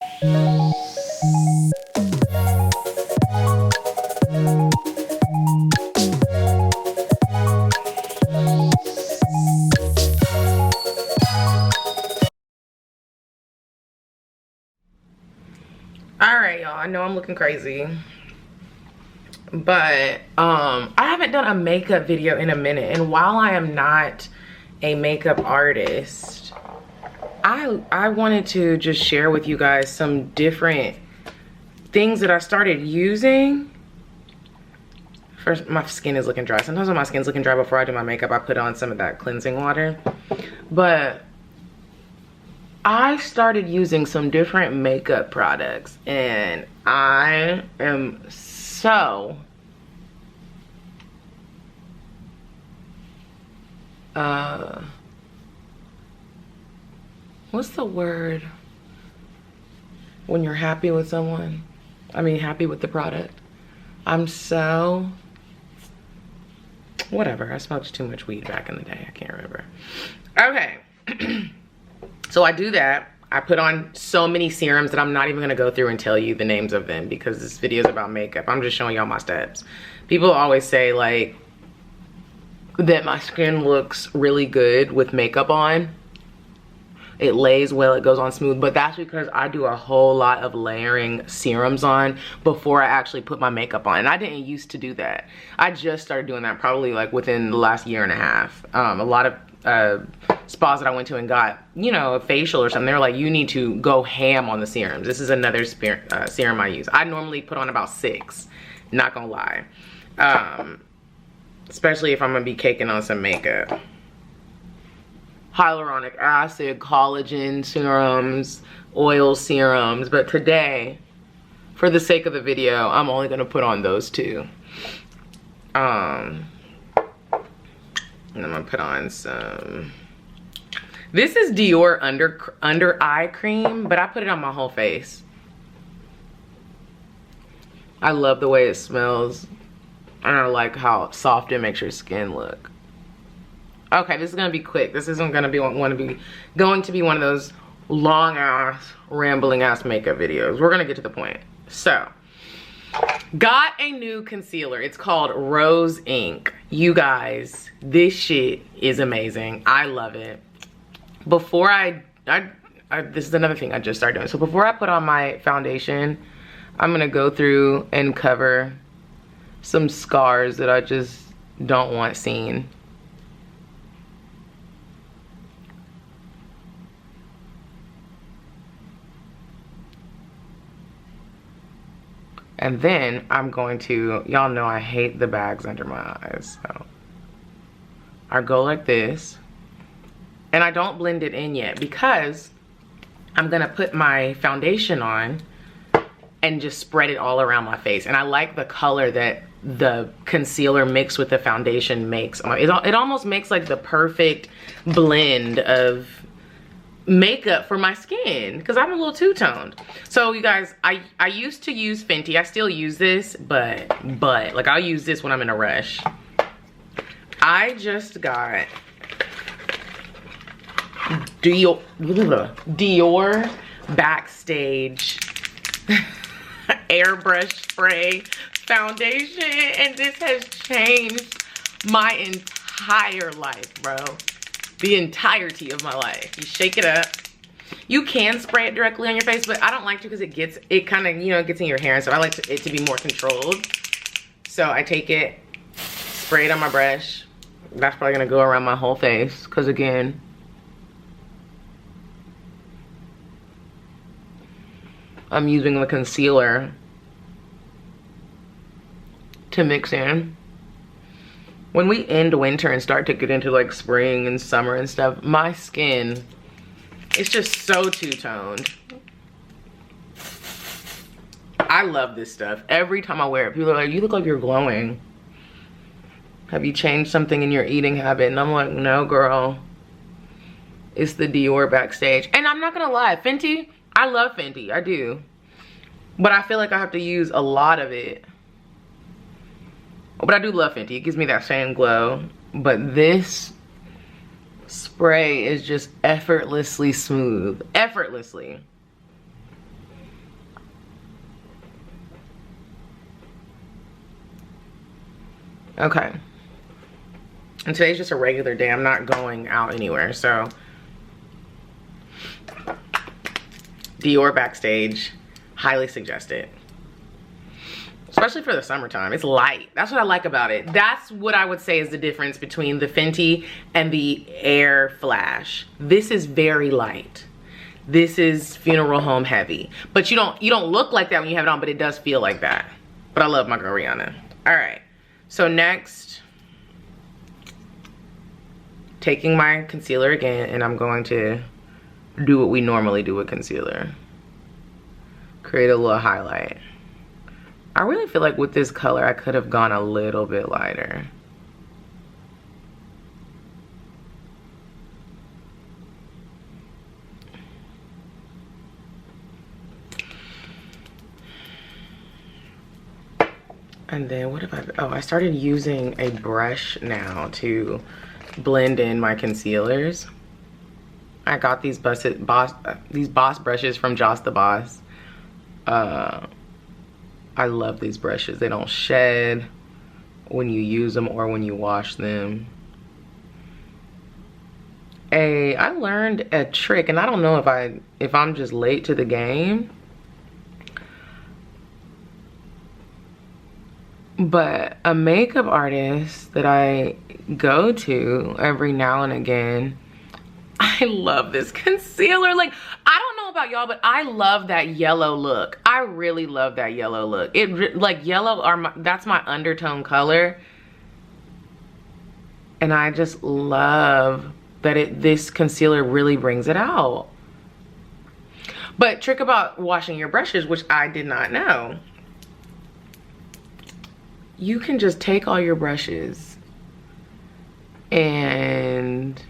Alright, y'all, I know I'm looking crazy, but I haven't done a makeup video in a minute, and while I am not a makeup artist, I wanted to just share with you guys some different things that I started using. First, my skin is looking dry. Sometimes when my skin's looking dry before I do my makeup, I put on some of that cleansing water, but I started using some different makeup products, and I am so what's the word when you're happy with someone? I mean, happy with the product. I'm so whatever. I smoked too much weed back in the day. I can't remember. Okay. So I do that. I put on so many serums that I'm not even gonna go through and tell you the names of them because this video is about makeup. I'm just showing y'all my steps. People always say like that my skin looks really good with makeup on. It lays well, it goes on smooth, but that's because I do a whole lot of layering serums on before I actually put my makeup on. And I didn't used to do that. I just started doing that probably like within the last year and a half. A lot of spas that I went to and got, you know, a facial or something, they were like, you need to go ham on the serums. This is another serum I use. I normally put on about 6, not gonna lie. Especially if I'm gonna be caking on some makeup. Hyaluronic acid, collagen serums, oil serums, but today, for the sake of the video, I'm only gonna put on those 2. And I'm gonna put on some, this is Dior under eye cream, but I put it on my whole face. I love the way it smells, and I like how soft it makes your skin look. Okay, this is gonna be quick. This isn't gonna be going to be one of those long ass, rambling ass makeup videos. We're gonna get to the point. So, got a new concealer. It's called Rose Ink. You guys, this shit is amazing. I love it. Before this is another thing I just started doing. So before I put on my foundation, I'm gonna go through and cover some scars that I just don't want seen. And then I'm going to, y'all know I hate the bags under my eyes, so I go like this, and I don't blend it in yet because I'm gonna put my foundation on and just spread it all around my face. And I like the color that the concealer mixed with the foundation makes. It almost makes like the perfect blend of makeup for my skin because I'm a little two-toned. So you guys, I used to use Fenty. I still use this, but like I'll use this when I'm in a rush. I just got Dior Backstage airbrush spray foundation, and this has changed my entire life, bro. The entirety of my life. You shake it up. You can spray it directly on your face, but I don't like to because it kind of, you know, gets in your hair, and so I like it to be more controlled. So I take it, spray it on my brush. That's probably gonna go around my whole face because again, I'm using the concealer to mix in. When we end winter and start to get into like spring and summer and stuff, my skin, it's just so two-toned. I love this stuff. Every time I wear it, people are like, you look like you're glowing. Have you changed something in your eating habit? And I'm like, no, girl. It's the Dior Backstage. And I'm not gonna lie, Fenty, I love Fenty, I do. But I feel like I have to use a lot of it. But I do love Fenty, it gives me that same glow. But this spray is just effortlessly smooth, effortlessly. Okay. And today's just a regular day. I'm not going out anywhere, so. Dior Backstage, highly suggest it. Especially for the summertime, it's light. That's what I like about it. That's what I would say is the difference between the Fenty and the Air Flash. This is very light. This is funeral home heavy. But you don't look like that when you have it on, but it does feel like that. But I love my girl Rihanna. All right, so next, taking my concealer again, and I'm going to do what we normally do with concealer. Create a little highlight. I really feel like with this color, I could have gone a little bit lighter. And then what have I started using a brush now to blend in my concealers. I got these Boss brushes from Joss the Boss. I love these brushes. They don't shed when you use them or when you wash them. I learned a trick, and I don't know if I'm just late to the game, but a makeup artist that I go to every now and again, I love this concealer. Like, I don't know about y'all, but I love that yellow look. I really love that yellow look. Like yellow that's my undertone color. And I just love that this concealer really brings it out. But trick about washing your brushes, which I did not know. You can just take all your brushes and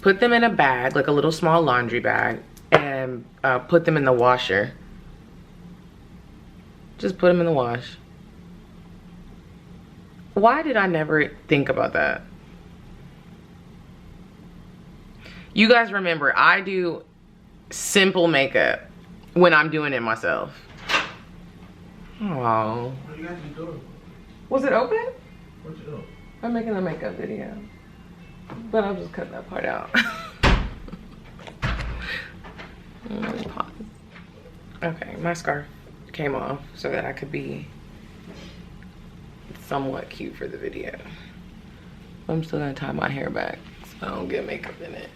put them in a bag, like a little small laundry bag, and put them in the washer. Just put them in the wash. Why did I never think about that? You guys remember, I do simple makeup when I'm doing it myself. Oh. What you guys be doing? Was it open? What you doing? I'm making a makeup video. But I'll just cut that part out. Let me pause. Okay, my scarf came off so that I could be somewhat cute for the video. I'm still gonna tie my hair back so I don't get makeup in it.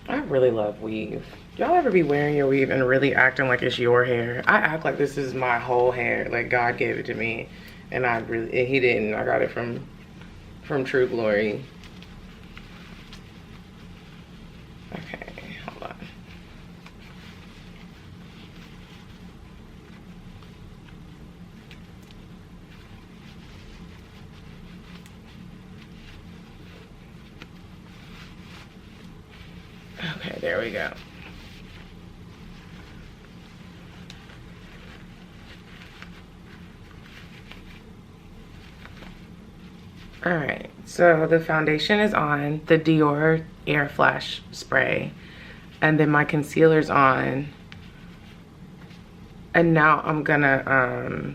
I really love weave. Y'all ever be wearing your weave and really acting like it's your hair? I act like this is my whole hair, like God gave it to me, and he didn't. I got it from True Glory. Okay, hold on. Okay, there we go. All right, so the foundation is on, the Dior Air Flash spray, and then my concealer's on. And now I'm gonna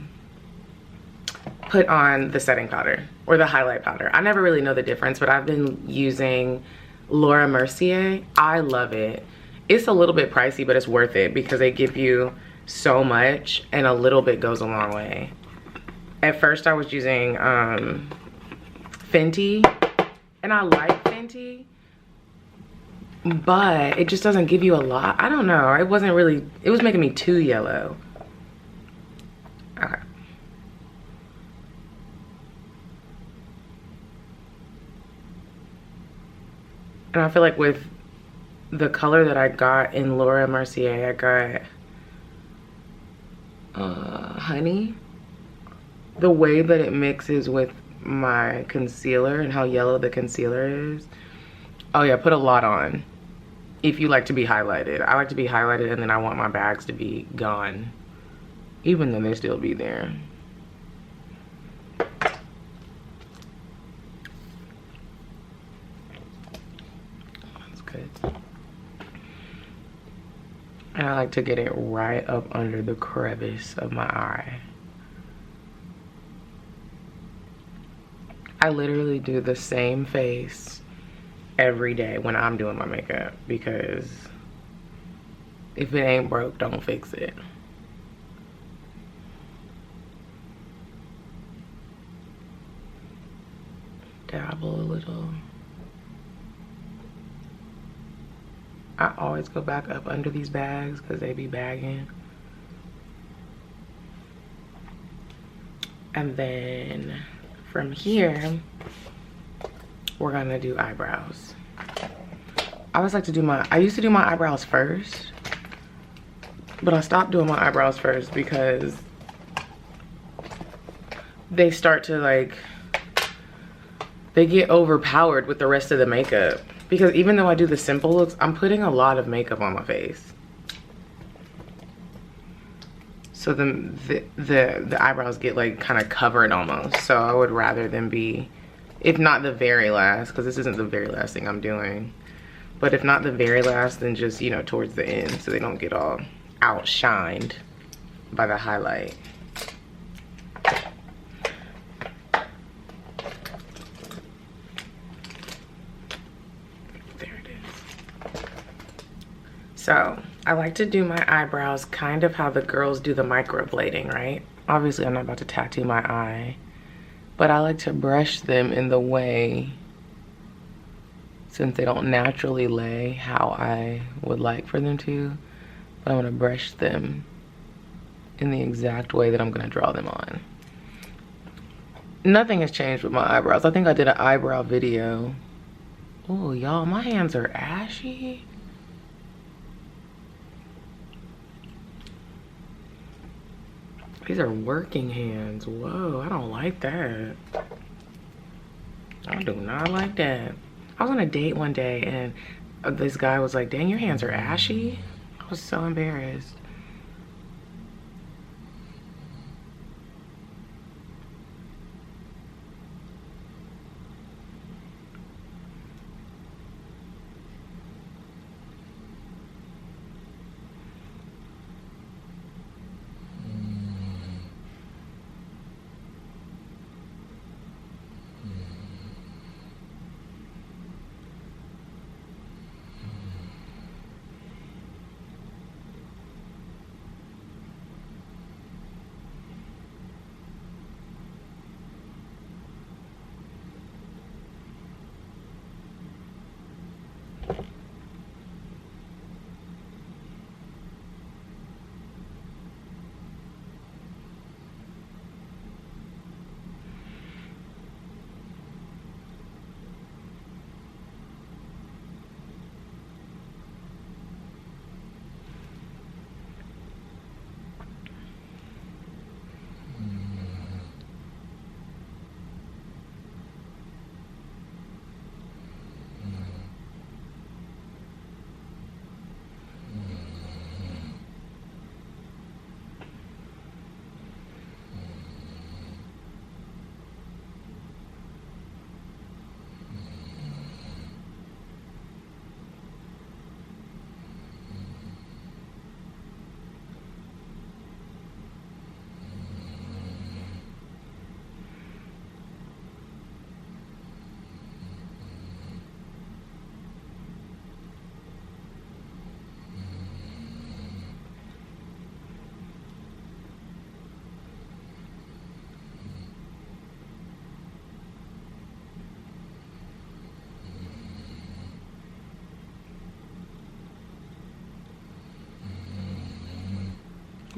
put on the setting powder or the highlight powder. I never really know the difference, but I've been using Laura Mercier. I love it. It's a little bit pricey, but it's worth it because they give you so much and a little bit goes a long way. At first I was using Fenty, and I like Fenty, but it just doesn't give you a lot. I don't know, it wasn't really, it was making me too yellow. Okay. And I feel like with the color that I got in Laura Mercier, I got honey. The way that it mixes with my concealer and how yellow the concealer is. Oh yeah, put a lot on if you like to be highlighted. I like to be highlighted and then I want my bags to be gone, even though they still be there. good. And I like to get it right up under the crevice of my eye. I literally do the same face every day when I'm doing my makeup, because if it ain't broke, don't fix it. Dabble a little. I always go back up under these bags because they be bagging. And then from here, we're gonna do eyebrows. I always like to do I used to do my eyebrows first, but I stopped doing my eyebrows first because they start to they get overpowered with the rest of the makeup. Because even though I do the simple looks, I'm putting a lot of makeup on my face. So the eyebrows get kind of covered almost. So I would rather them be, if not the very last, because this isn't the very last thing I'm doing, but if not the very last, then just, you know, towards the end, so they don't get all outshined by the highlight. So I like to do my eyebrows kind of how the girls do the microblading, right? Obviously I'm not about to tattoo my eye, but I like to brush them in the way, since they don't naturally lay how I would like for them to, but I'm gonna brush them in the exact way that I'm gonna draw them on. Nothing has changed with my eyebrows. I think I did an eyebrow video. Oh, y'all, my hands are ashy. These are working hands. Whoa, I don't like that. I do not like that. I was on a date one day and this guy was like, dang, your hands are ashy. I was so embarrassed.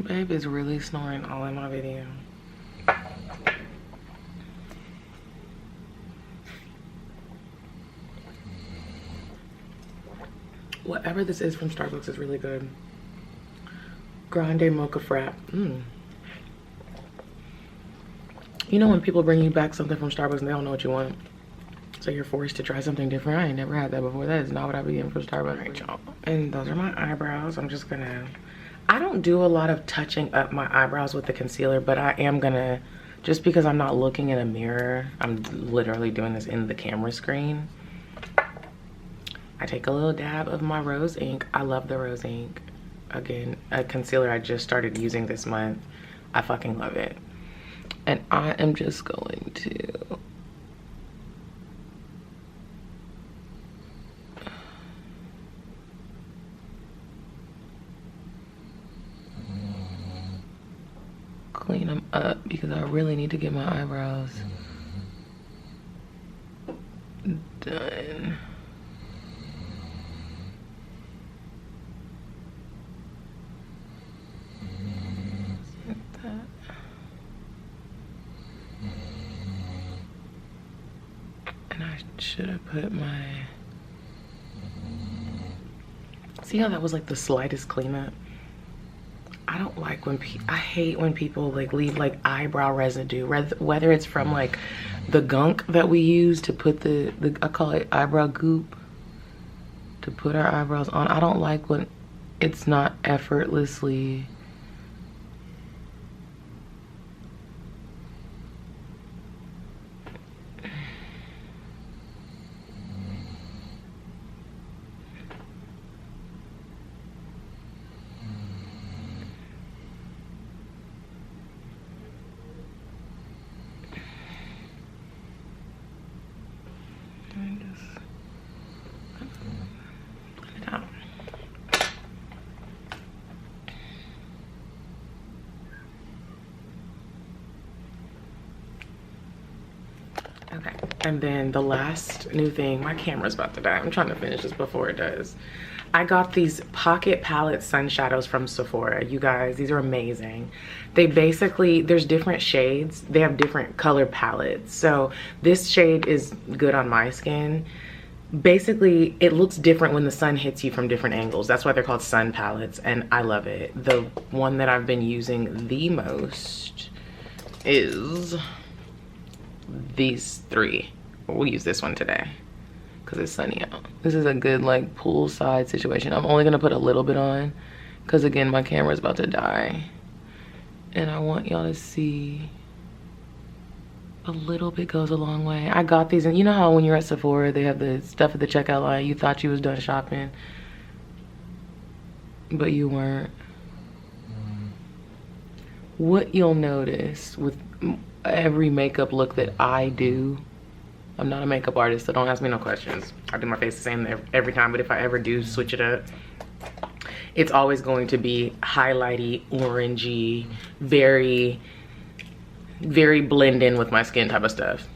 Babe is really snoring all in my video. Whatever this is from Starbucks is really good. Grande mocha frap. You know when people bring you back something from Starbucks and they don't know what you want? So you're forced to try something different. I ain't never had that before. That is not what I be getting from Starbucks. Right, y'all. And those are my eyebrows. I'm just gonna, I don't do a lot of touching up my eyebrows with the concealer, but I am gonna, just because I'm not looking in a mirror, I'm literally doing this in the camera screen. I take a little dab of my rose ink. I love the rose ink. Again, a concealer I just started using this month. I fucking love it. And I am just going to clean them up because I really need to get my eyebrows done. Like that. And I should have put my, see how that was like the slightest cleanup? I don't like when I hate when people like leave like eyebrow residue, whether it's from like the gunk that we use to put the I call it eyebrow goop to put our eyebrows on. I don't like when it's not effortlessly okay. And then the last new thing, my camera's about to die. I'm trying to finish this before it does. I got these pocket palette sun shadows from Sephora. You guys, these are amazing. They basically, there's different shades. They have different color palettes. So this shade is good on my skin. Basically, it looks different when the sun hits you from different angles. That's why they're called sun palettes, and I love it. The one that I've been using the most is these three. We'll use this one today because it's sunny out. This is a good like poolside situation. I'm only gonna put a little bit on because again my camera's about to die and I want y'all to see a little bit goes a long way. I got these, and you know how when you're at Sephora they have the stuff at the checkout line, you thought you was done shopping but you weren't. What you'll notice with every makeup look that I do, I'm not a makeup artist, so don't ask me no questions. I do my face the same every time, but if I ever do switch it up, it's always going to be highlighty, orangey, very, very blend in with my skin type of stuff.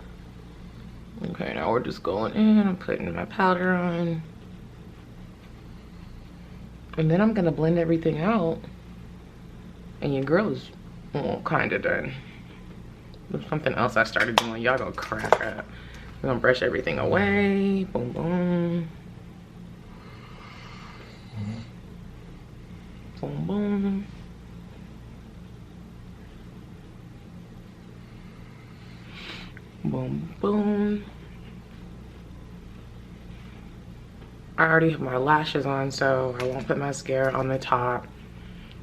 Okay, now we're just going in, I'm putting my powder on. And then I'm gonna blend everything out. And your girl is kinda done. There's something else I started doing. Y'all gonna crack up. We're gonna brush everything away. Boom, boom. Boom, boom. Boom, boom. I already have my lashes on, so I won't put mascara on the top.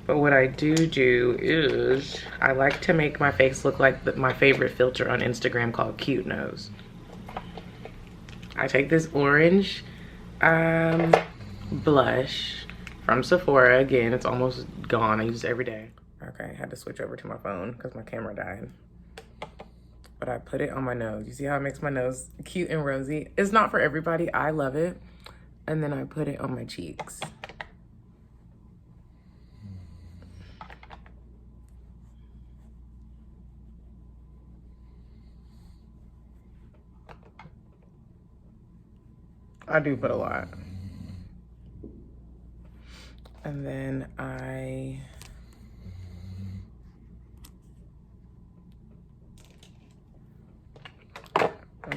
But what I do is I like to make my face look like my favorite filter on Instagram called Cute Nose. I take this orange blush from Sephora. Again, it's almost gone. I use it every day. Okay, I had to switch over to my phone because my camera died. But I put it on my nose. You see how it makes my nose cute and rosy? It's not for everybody. I love it. And then I put it on my cheeks. I do put a lot. And then I'm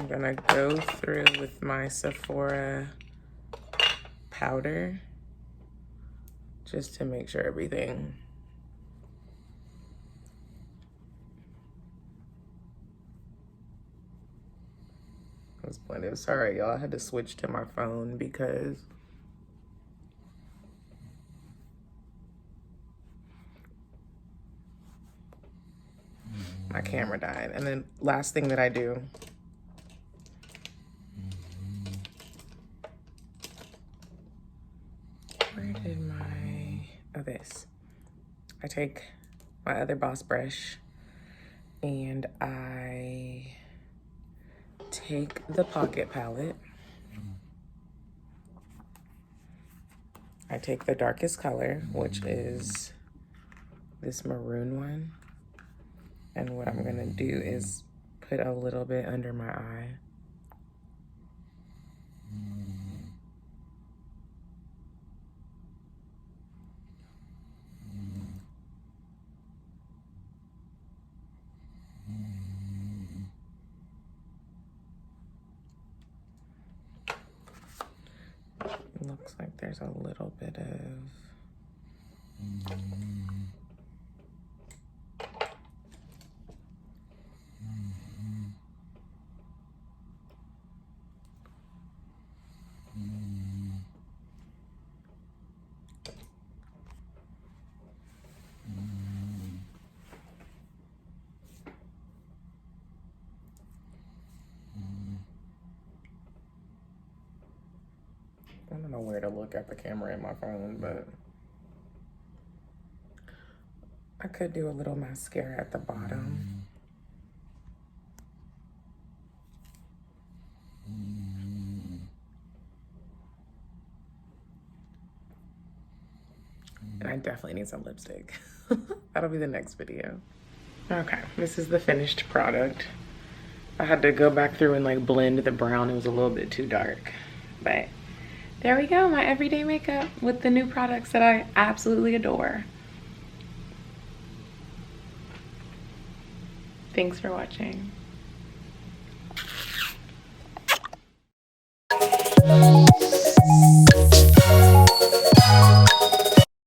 gonna go through with my Sephora powder just to make sure everything was blended. Sorry, y'all, I had to switch to my phone because my camera died. And then last thing that I do of this. I take my other Boss brush and I take the Pocket palette. I take the darkest color, which is this maroon one. And what I'm gonna do is put a little bit under my eye. It looks like there's a little bit of I don't know where to look at the camera in my phone, but I could do a little mascara at the bottom. And I definitely need some lipstick. That'll be the next video. Okay, this is the finished product. I had to go back through and like blend the brown. It was a little bit too dark, but there we go, my everyday makeup with the new products that I absolutely adore. Thanks for watching.